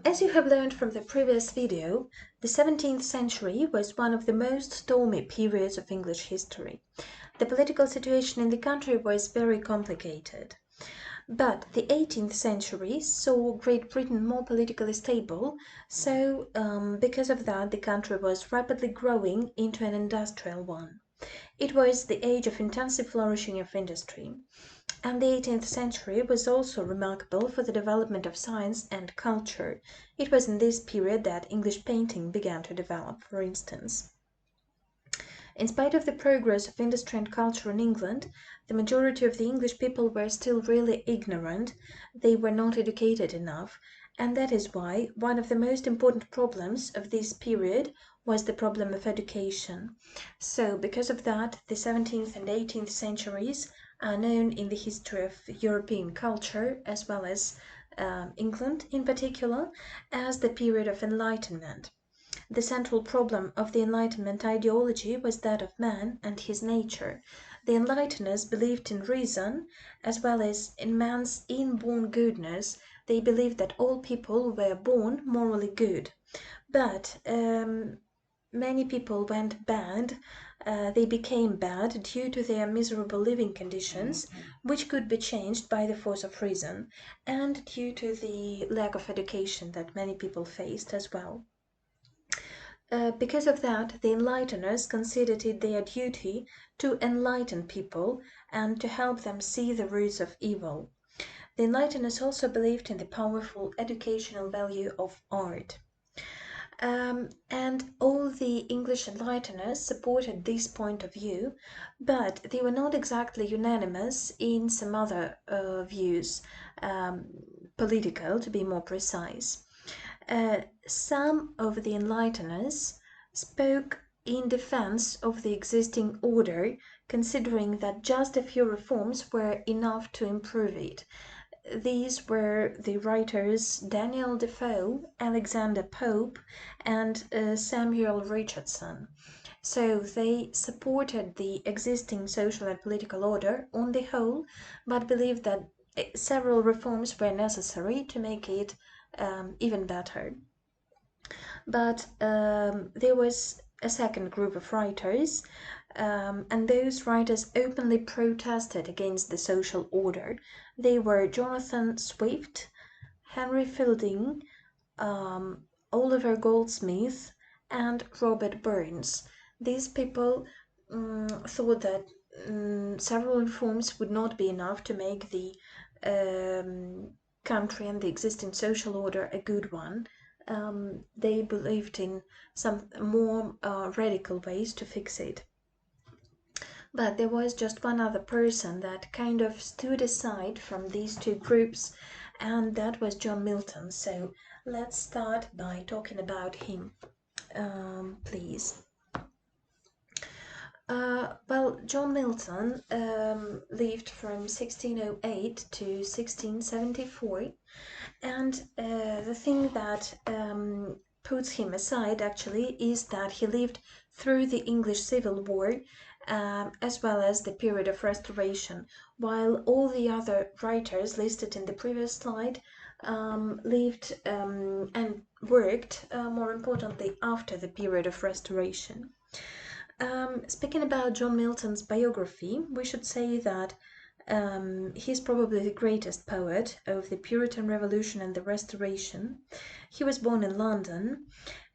As you have learned from the previous video, the 17th century was one of the most stormy periods of English history. The political situation in the country was very complicated. But the 18th century saw Great Britain more politically stable, so because of that, the country was rapidly growing into an industrial one. It was the age of intensive flourishing of industry. And the 18th century was also remarkable for the development of science and culture. It was in this period that English painting began to develop, for instance. In spite of the progress of industry and culture in England, the majority of the English people were still really ignorant. They were not educated enough, and that is why one of the most important problems of this period was the problem of education. So, because of that, the 17th and 18th centuries are known in the history of European culture, as well as England in particular, as the period of enlightenment. The central problem of the Enlightenment ideology was that of man and his nature. The Enlighteners believed in reason as well as in man's inborn goodness. They believed that all people were born morally good. But many people went bad. They became bad due to their miserable living conditions, which could be changed by the force of reason, and due to the lack of education that many people faced as well. Because of that, the Enlighteners considered it their duty to enlighten people and to help them see the roots of evil. The Enlighteners also believed in the powerful educational value of art. And all the English Enlighteners supported this point of view, but they were not exactly unanimous in some other views, political to be more precise. Some of the Enlighteners spoke in defense of the existing order, considering that just a few reforms were enough to improve it. These were the writers Daniel Defoe, Alexander Pope, and Samuel Richardson. So they supported the existing social and political order on the whole, but believed that several reforms were necessary to make it even better. But there was a second group of writers, and those writers openly protested against the social order. They were Jonathan Swift, Henry Fielding, Oliver Goldsmith, and Robert Burns. These people thought that several reforms would not be enough to make the country and the existing social order a good one. They believed in some more radical ways to fix it. But there was just one other person that kind of stood aside from these two groups, and that was John Milton. So let's start by talking about him, please. Well, John Milton lived from 1608 to 1674, and the thing that puts him aside actually is that he lived through the English Civil War as well as the period of Restoration, while all the other writers listed in the previous slide lived and worked, more importantly, after the period of Restoration. Speaking about John Milton's biography, we should say that he's probably the greatest poet of the Puritan Revolution and the Restoration. He was born in London,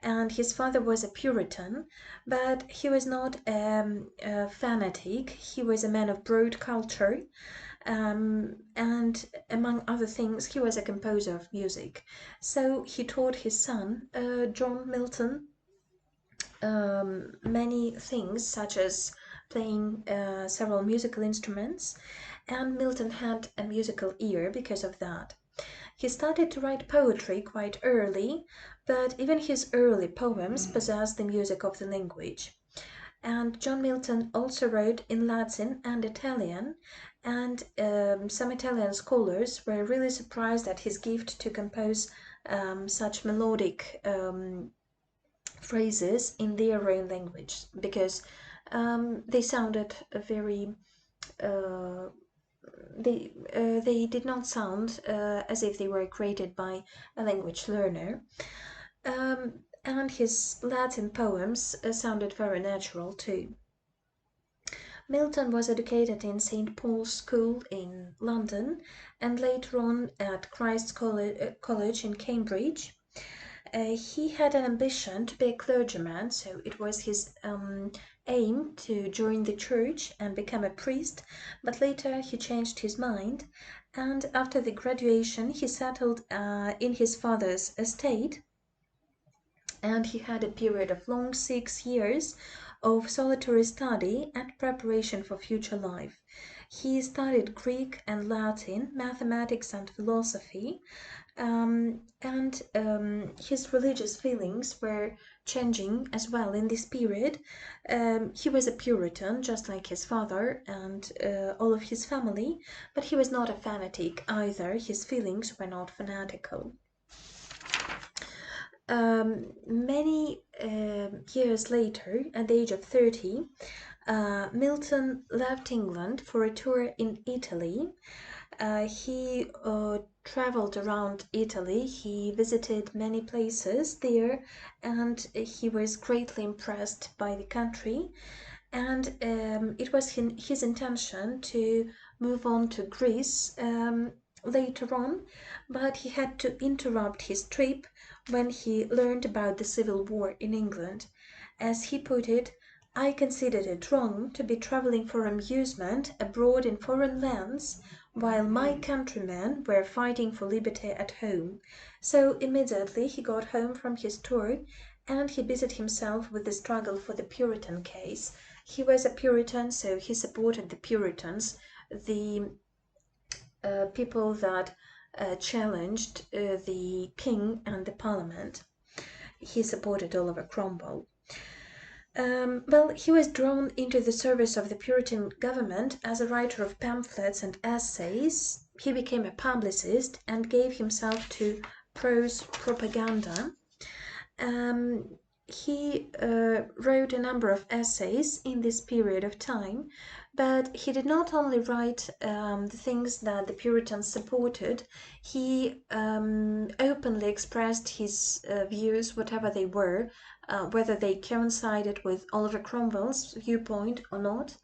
and his father was a Puritan, but he was not a fanatic. He was a man of broad culture, and among other things, he was a composer of music. So he taught his son, John Milton, many things, such as playing several musical instruments, and Milton had a musical ear because of that. He started to write poetry quite early, but even his early poems possess the music of the language. And John Milton also wrote in Latin and Italian, and some Italian scholars were really surprised at his gift to compose such melodic phrases in their own language, because they sounded very they did not sound as if they were created by a language learner. And his Latin poems sounded very natural too. Milton was educated in St. Paul's School in London and later on at Christ's College in Cambridge. He had an ambition to be a clergyman, so it was his aim to join the church and become a priest, but later he changed his mind, and after the graduation he settled in his father's estate, and he had a period of long 6 years of solitary study and preparation for future life. He studied Greek and Latin, mathematics and philosophy, and his religious feelings were changing as well in this period. He was a Puritan, just like his father and all of his family, but he was not a fanatic either. His feelings were not fanatical. Many years later, at the age of 30, Milton left England for a tour in Italy. He traveled around Italy. He visited many places there, and he was greatly impressed by the country. And it was his intention to move on to Greece later on, but he had to interrupt his trip when he learned about the civil war in England. As he put it, I considered it wrong to be traveling for amusement abroad in foreign lands while my countrymen were fighting for liberty at home. So immediately he got home from his tour and he busied himself with the struggle for the Puritan case. He was a Puritan, so he supported the Puritans, the people that challenged the king and the parliament. He supported Oliver Cromwell. Well, he was drawn into the service of the Puritan government as a writer of pamphlets and essays. He became a publicist and gave himself to prose propaganda. He wrote a number of essays in this period of time, but he did not only write the things that the Puritans supported, he openly expressed his views, whatever they were, whether they coincided with Oliver Cromwell's viewpoint or not.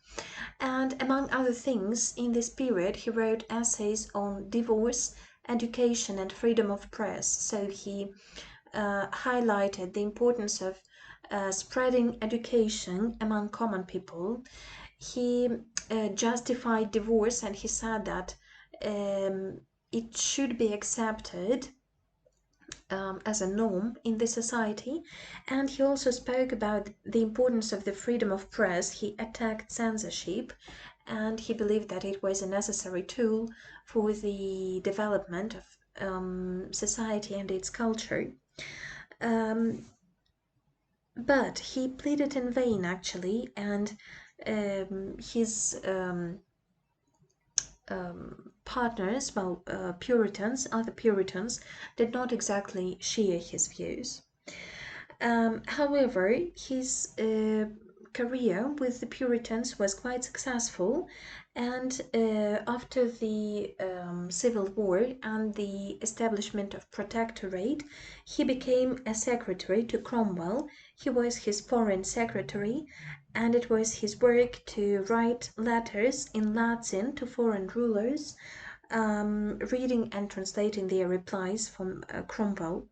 And among other things, in this period, he wrote essays on divorce, education, and freedom of press. So he highlighted the importance of spreading education among common people. He justified divorce and he said that it should be accepted as a norm in the society, and he also spoke about the importance of the freedom of press. He attacked censorship and he believed that it was a necessary tool for the development of society and its culture. But he pleaded in vain actually, and his partners, well, other Puritans, did not exactly share his views. However, his career with the Puritans was quite successful, and after the Civil War and the establishment of Protectorate, he became a secretary to Cromwell. He was his foreign secretary, and it was his work to write letters in Latin to foreign rulers, reading and translating their replies from Cromwell.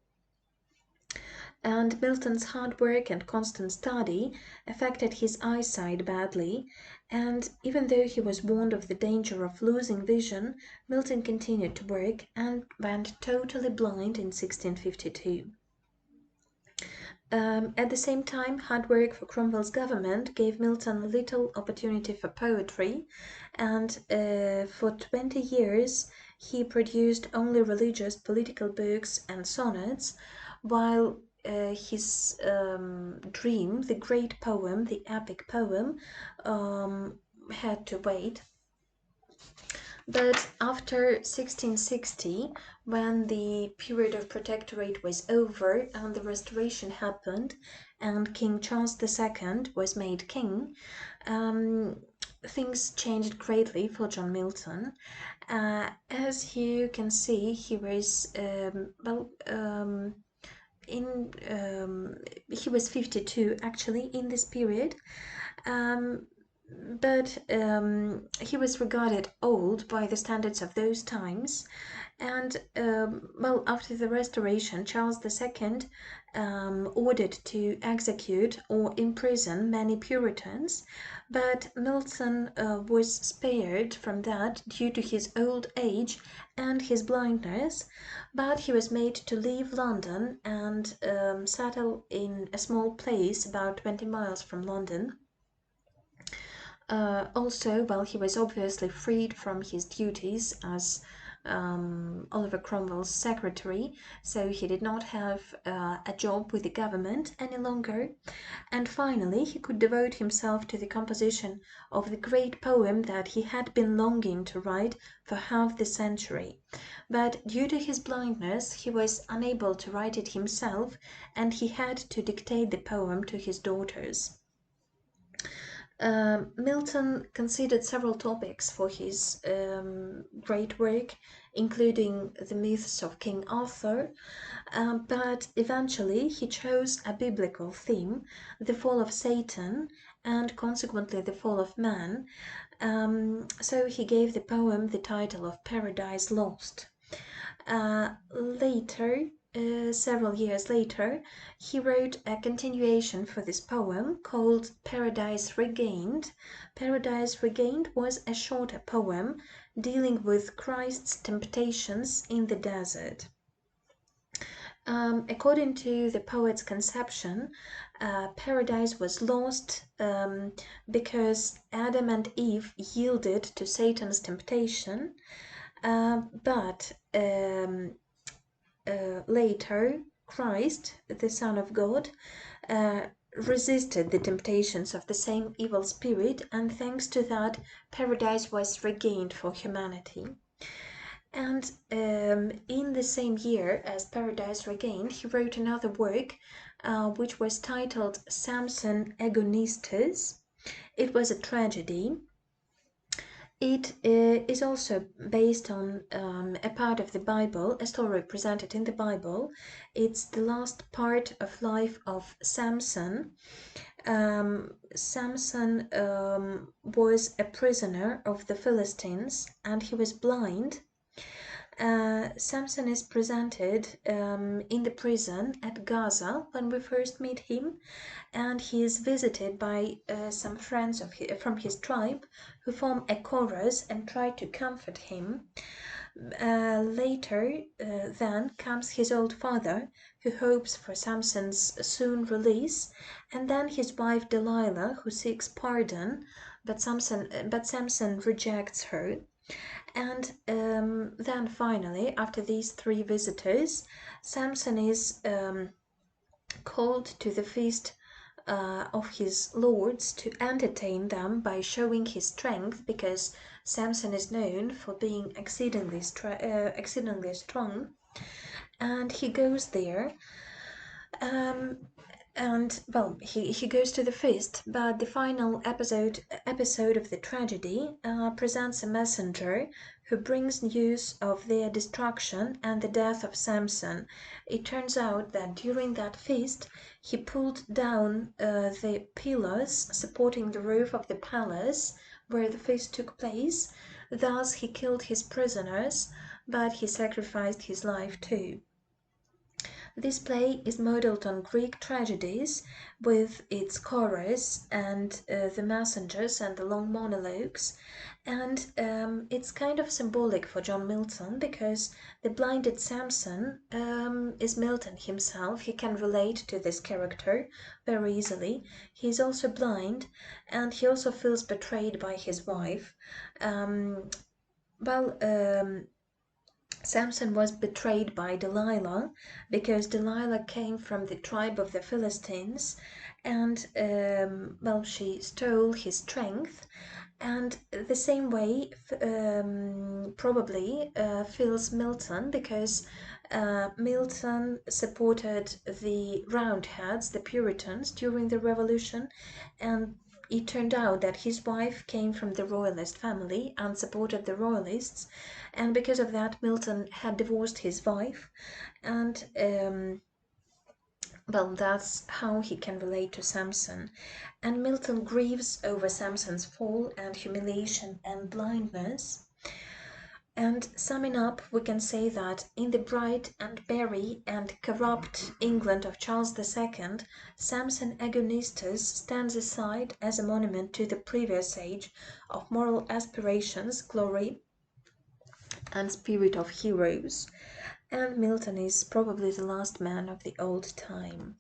And Milton's hard work and constant study affected his eyesight badly, and even though he was warned of the danger of losing vision, Milton continued to work and went totally blind in 1652. At the same time, hard work for Cromwell's government gave Milton little opportunity for poetry, and for 20 years he produced only religious political books and sonnets, while his dream, the great poem, the epic poem, had to wait. But after 1660, when the period of protectorate was over and the restoration happened and King Charles II was made king, things changed greatly for John Milton. As you can see, he was in he was 52 actually in this period, um, but he was regarded old by the standards of those times. And after the Restoration, Charles II ordered to execute or imprison many Puritans, but Milton was spared from that due to his old age and his blindness. But he was made to leave London and settle in a small place about 20 miles from London. Also, while he was obviously freed from his duties as Oliver Cromwell's secretary, so he did not have a job with the government any longer. And finally, he could devote himself to the composition of the great poem that he had been longing to write for half the century. But due to his blindness, he was unable to write it himself, and he had to dictate the poem to his daughters. Milton considered several topics for his great work, including the myths of King Arthur, but eventually he chose a biblical theme, the fall of Satan, and consequently the fall of man. So he gave the poem the title of Paradise Lost. Later, several years later, he wrote a continuation for this poem called Paradise Regained. Paradise Regained was a shorter poem dealing with Christ's temptations in the desert. According to the poet's conception, paradise was lost because Adam and Eve yielded to Satan's temptation, but later, Christ, the Son of God, resisted the temptations of the same evil spirit, and thanks to that, paradise was regained for humanity. And in the same year as Paradise Regained, he wrote another work which was titled Samson Agonistes. It was a tragedy. It is also based on a part of the Bible, a story presented in the Bible. It's the last part of life of Samson. Samson was a prisoner of the Philistines and he was blind. Samson is presented in the prison at Gaza when we first meet him, and he is visited by some friends from his tribe who form a chorus and try to comfort him. Later, then comes his old father, who hopes for Samson's soon release, and then his wife Delilah, who seeks pardon, but Samson rejects her. And then finally, after these three visitors, Samson is called to the feast of his lords to entertain them by showing his strength, because Samson is known for being exceedingly strong. And he goes there. And well, he goes to the feast, but the final episode of the tragedy presents a messenger who brings news of their destruction and the death of Samson. It turns out that during that feast he pulled down the pillars supporting the roof of the palace where the feast took place. Thus he killed his prisoners, but he sacrificed his life too. This play is modeled on Greek tragedies with its chorus and the messengers and the long monologues, and it's kind of symbolic for John Milton because the blinded Samson is Milton himself. He can relate to this character very easily. He's also blind and he also feels betrayed by his wife. Samson was betrayed by Delilah because Delilah came from the tribe of the Philistines, and she stole his strength. And the same way probably feels Milton, because Milton supported the Roundheads, the Puritans, during the Revolution, and It turned out that his wife came from the royalist family and supported the royalists, and because of that, Milton had divorced his wife, and well, that's how he can relate to Samson. And Milton grieves over Samson's fall and humiliation and blindness. And summing up, we can say that in the bright and merry and corrupt England of Charles II, Samson Agonistus stands aside as a monument to the previous age of moral aspirations, glory, and spirit of heroes. And Milton is probably the last man of the old time.